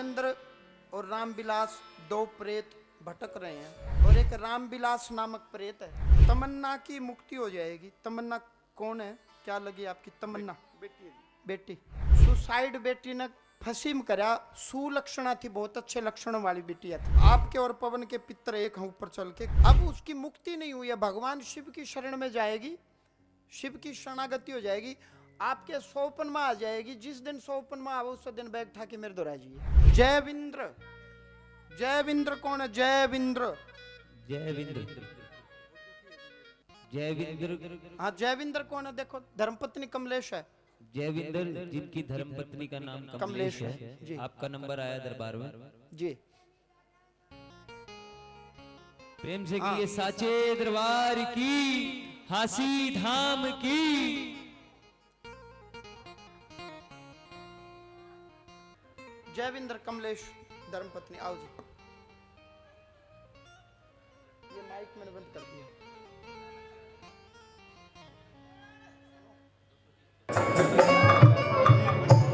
राजेंद्र और रामविलास दो प्रेत भटक रहे हैं और एक रामविलास नामक प्रेत है। तमन्ना की मुक्ति हो जाएगी। तमन्ना कौन है, क्या लगी आपकी तमन्ना? बेटी बेटी सुसाइड बेटी ने फसीम करा। सुलक्षणा थी, बहुत अच्छे लक्षणों वाली बेटिया थी। आपके और पवन के पितर एक हैं ऊपर चल के। अब उसकी मुक्ति नहीं हुई है, भगवान शिव की शरण में जाएगी, शिव की शरणागति हो जाएगी, आपके सोपन में आ जाएगी। जिस दिन सोपन में आवे उस दिन बैग ठा के मेरे दोहरा जी। जयविंद्र, जयविंद्र कौन है? जयविंद्र, जयविंद्र, जयविंद्र। हाँ जयविंद्र कौन है? देखो धर्मपत्नी कमलेश है। जयविंद्र जिनकी धर्मपत्नी का नाम कमलेश है। जी। आपका नंबर आया दरबार में जी। प्रेम से कि ये साचे दरबार की, हासी धाम की। जयविंद्र कमलेश धर्मपत्नी, आओ जी। ये माइक मैंने बंद कर दिया।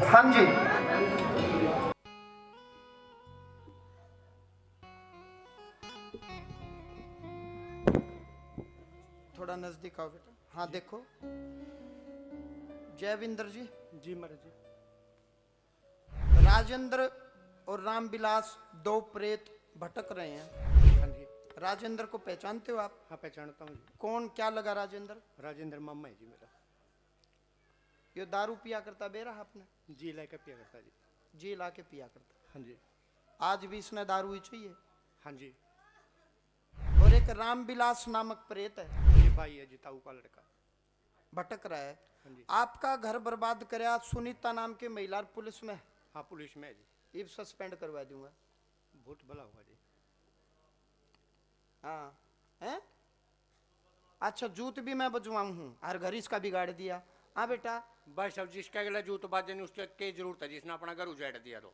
हाँ जी। थोड़ा नजदीक आओ बेटा। हाँ देखो जयविंद्र जी। जी महाराज जी। राजेंद्र और रामविलास दो प्रेत भटक रहे हैं। हाँ जी। राजेंद्र को पहचानते हो आप? हाँ पहचानता हूँ जी। कौन, क्या लगा राजेंद्र? राजेंद्र मामा है जी मेरा। ये दारू पिया करता बेरा आपने? जी ला के पिया करता जी। जी ला के पिया करता। हाँ जी। आज भी इसने दारू ही चाहिए। हाँ जी। और एक रामविलास नामक प्रेत है, ये भाई है जी, ताऊ का लड़का। भटक रहा है। हाँ जी। आपका घर बर्बाद कराया। सुनीता नाम के महिला पुलिस में, हाँ पुलिस में है जी। ये सस्पेंड करवा दूंगा। बहुत भला हुआ जी। हाँ हैं? अच्छा जूत भी मैं बजवाऊं हूँ, हर घर इसका बिगाड़ दिया। हाँ बेटा। भाई साहब जिसका गला जूत बाजे ने उसके के जरूरत है जिसने अपना घर उजाड़ दिया तो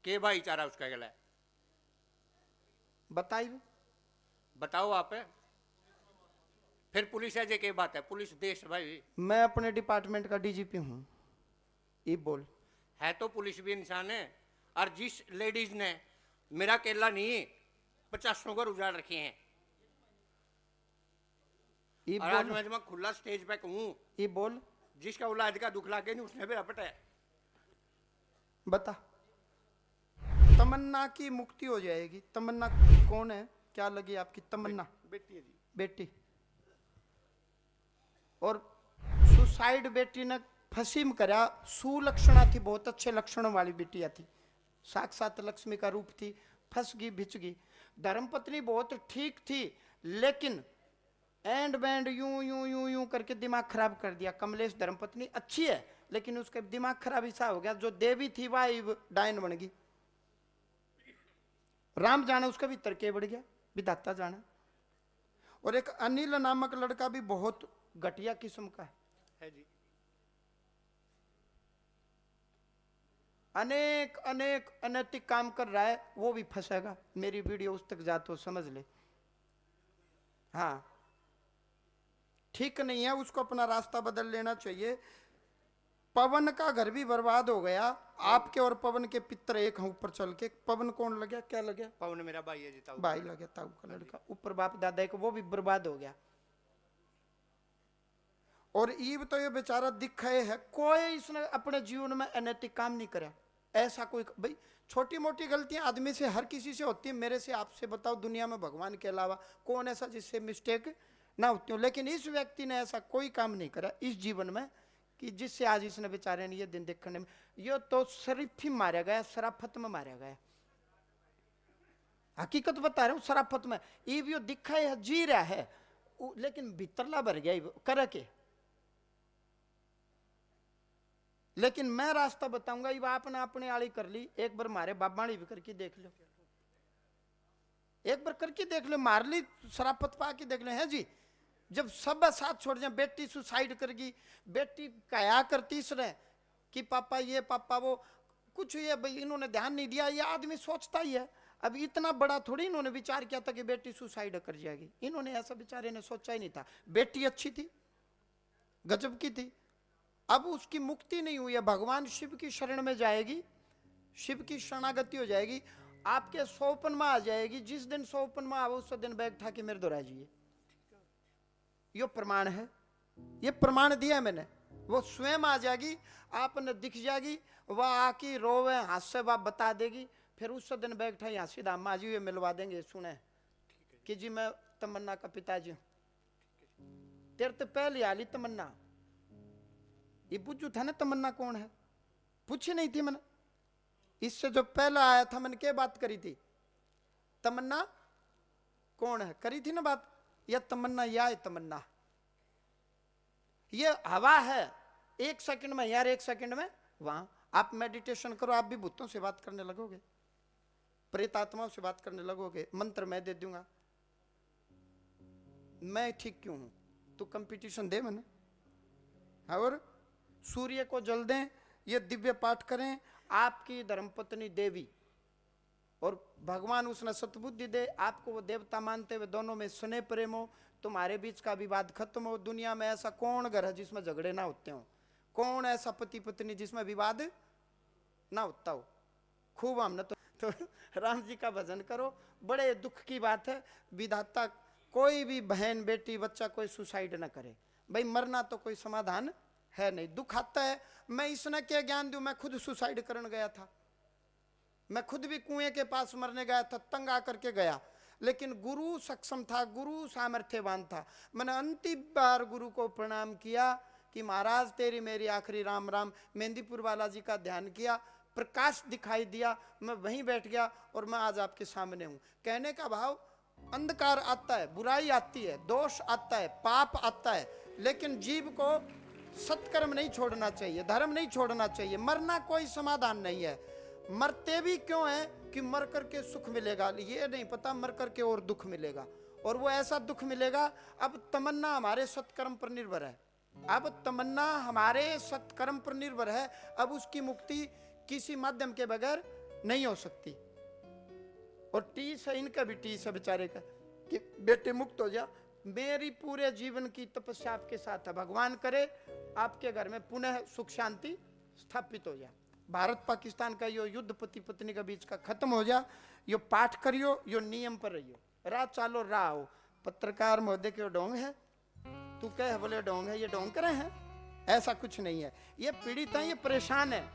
के भाईचारा उसका गला है? बताइए। बताओ आप। फिर पुलिस है जे के बात है, पुलिस देश भाई। मैं अपने डिपार्टमेंट का डीजीपी हूँ। ये बोल। है तो पुलिस भी इंसान है। और जिस लेडीज ने मेरा केला नहीं 50 घर उजाड़ रखे हैं, ये और आज बोल। मैं खुला स्टेज पे कहूँ, ये बोल। जिसका औलाद का दुख लागे नहीं उसने भी रपटा है। बता। तमन्ना की मुक्ति हो जाएगी। तमन्ना कौन है, क्या लगी आपकी तमन्ना? बेटी है जी। बेटी और सुसाइड बेटी ने फसीम करा। सुलक्षणा थी, बहुत अच्छे लक्षणों वाली बेटिया थी, साक्षात लक्ष्मी का रूप थी। फंस गई, बिछ गई। धर्मपत्नी बहुत ठीक थी, लेकिन एंड बैंड यूं यूं यूं यूं करके दिमाग खराब कर दिया। कमलेश धर्मपत्नी अच्छी है, लेकिन उसका दिमाग खराब ऐसा हो गया, जो देवी थी वह डायन बन गई। राम जाने उसका भी तरके बढ़ गया, विधाता जाने। और एक अनिल नामक लड़का भी बहुत घटिया किस्म का है जी। अनेक अनेक अनैतिक काम कर रहा है, वो भी फंसेगा। मेरी वीडियो उस तक जा तो समझ ले। हाँ ठीक नहीं है, उसको अपना रास्ता बदल लेना चाहिए। पवन का घर भी बर्बाद हो गया। आपके और पवन के पितर एक हैं ऊपर चल के। पवन कौन लगे, क्या लगे? पवन मेरा भाई है जी, ताऊ भाई लगे, ताऊ का लड़का। ऊपर बाप दादा को, वो भी बर्बाद हो गया। और ईब तो ये बेचारा दिखाए है, कोई इसने अपने जीवन में अनैतिक काम नहीं करा। ऐसा कोई भाई, छोटी मोटी गलतियां आदमी से, हर किसी से होती है। मेरे से, आपसे बताओ, दुनिया में भगवान के अलावा कौन ऐसा जिससे मिस्टेक ना होती हो? लेकिन इस व्यक्ति ने ऐसा कोई काम नहीं करा इस जीवन में कि जिससे आज इसने बेचारे ने ये दिन देखने में, ये तो शरीफ ही मारा गया, शराफत में मारा गया। हकीकत बता रहा हूँ, शराफत में। ईब यो दिखा है, जी रहा है, लेकिन भीतरला भर गया करे के। लेकिन मैं रास्ता बताऊंगा, ये आपने अपने आड़ी कर ली। एक बार मारे बाबाणी भी करके देख लो, एक बार करके देख लो, मार ली शराफत पा के देख लो। है जी, जब सब साथ छोड़ जाए, बेटी सुसाइड कर गई। बेटी कहा करती इसने कि पापा ये पापा वो, कुछ ये भाई इन्होंने ध्यान नहीं दिया। ये आदमी सोचता ही है। अब इतना बड़ा थोड़ी इन्होंने विचार किया था कि बेटी सुसाइड कर जाएगी। इन्होंने ऐसा बेचारे ने सोचा ही नहीं था। बेटी अच्छी थी, गजब की थी। अब उसकी मुक्ति नहीं हुई है, भगवान शिव की शरण में जाएगी, शिव की शरणागति हो जाएगी, आपके सौपन में आ जाएगी। जिस दिन सौपन में आओ उस दिन बैग उठा के मेरे दोहरा जाइए। यो प्रमाण है, ये प्रमाण दिया है मैंने। वो स्वयं आ जाएगी, आपने दिख जाएगी, वह आकी रोवे हाथ से वह बता देगी। फिर उस दिन बैग उठा यहाँ सीधा माँ जी मिलवा देंगे। सुने कि जी मैं तमन्ना का पिताजी हूं। तेरे तो पहले आली तमन्ना, ये पूछू था ना तमन्ना कौन है, पूछी नहीं थी मैंने। इससे जो पहला आया था मैंने क्या बात करी थी, तमन्ना कौन है करी थी ना बात। यह तमन्ना या है तमन्ना, ये हवा है। 1 सेकंड में यार, 1 सेकंड में वहां। आप मेडिटेशन करो, आप भी भूतों से बात करने लगोगे, प्रेत आत्माओं से बात करने लगोगे। मंत्र मैं दे दूंगा, मैं ठीक क्यों हूं, तू कंपटीशन दे मैंने। और सूर्य को जल दें, ये दिव्य पाठ करें, आपकी धर्मपत्नी देवी और भगवान उसने सतबुद्धि दे, आपको वो देवता मानते हुए दोनों में स्नेह प्रेम हो, तुम्हारे बीच का विवाद खत्म हो। दुनिया में ऐसा कौन घर है जिसमें झगड़े ना होते हो? कौन ऐसा पति पत्नी जिसमें विवाद ना होता हो? खूब हमने तो राम जी का भजन करो। बड़े दुख की बात है, विधाता कोई भी बहन बेटी बच्चा कोई सुसाइड ना करे। भाई मरना तो कोई समाधान है नहीं, दुख आता है। मैं इसने क्या ज्ञान दूं, मैं खुद सुसाइड करने गया था, मैं खुद भी कुएं के पास मरने गया था, तंग आकर के गया। लेकिन गुरु सक्षम था, गुरु सामर्थ्यवान था। मैंने अंतिम बार गुरु को प्रणाम किया कि महाराज तेरी मेरी आखिरी राम राम। मेहंदीपुर वाला जी का ध्यान किया, प्रकाश दिखाई दिया, मैं वहीं बैठ गया और मैं आज आपके सामने हूं। कहने का भाव, अंधकार आता है, बुराई आती है, दोष आता है, पाप आता है, लेकिन जीव को सत्कर्म नहीं छोड़ना चाहिए, धर्म नहीं छोड़ना चाहिए। मरना कोई समाधान नहीं है। मरते भी क्यों है कि मर करके सुख मिलेगा, ये नहीं पता मर करके और दुख मिलेगा, और वो ऐसा दुख मिलेगा। अब तमन्ना हमारे सत्कर्म पर निर्भर है, अब तमन्ना हमारे सत्कर्म पर निर्भर है। अब उसकी मुक्ति किसी माध्यम के बगैर नहीं हो सकती। और टीस है, इनका भी टीस है बेचारे का कि बेटे मुक्त हो जा। मेरी पूरे जीवन की तपस्या आपके साथ है। भगवान करे आपके घर में पुनः सुख शांति स्थापित हो जाए। भारत पाकिस्तान का यो युद्ध पति पत्नी के बीच का खत्म हो जा। यो पाठ करियो, यो नियम पर रहियो, राह चालो राह हो। पत्रकार महोदय के डोंग है, तू कह बोले डोंग है, ये डोंग करे हैं, ऐसा कुछ नहीं है। ये पीड़ित है, ये परेशान है।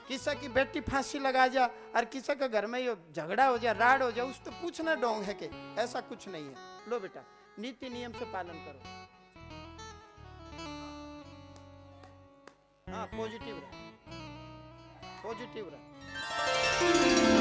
किसी की बेटी फांसी लगा जा और किसी के घर में ये झगड़ा हो जाए, राड़ हो जाए, उस तो पूछना डोंग है कि ऐसा कुछ नहीं है। लो बेटा, नीति नियम से पालन करो। हाँ, पॉजिटिव रहे, पॉजिटिव रहे।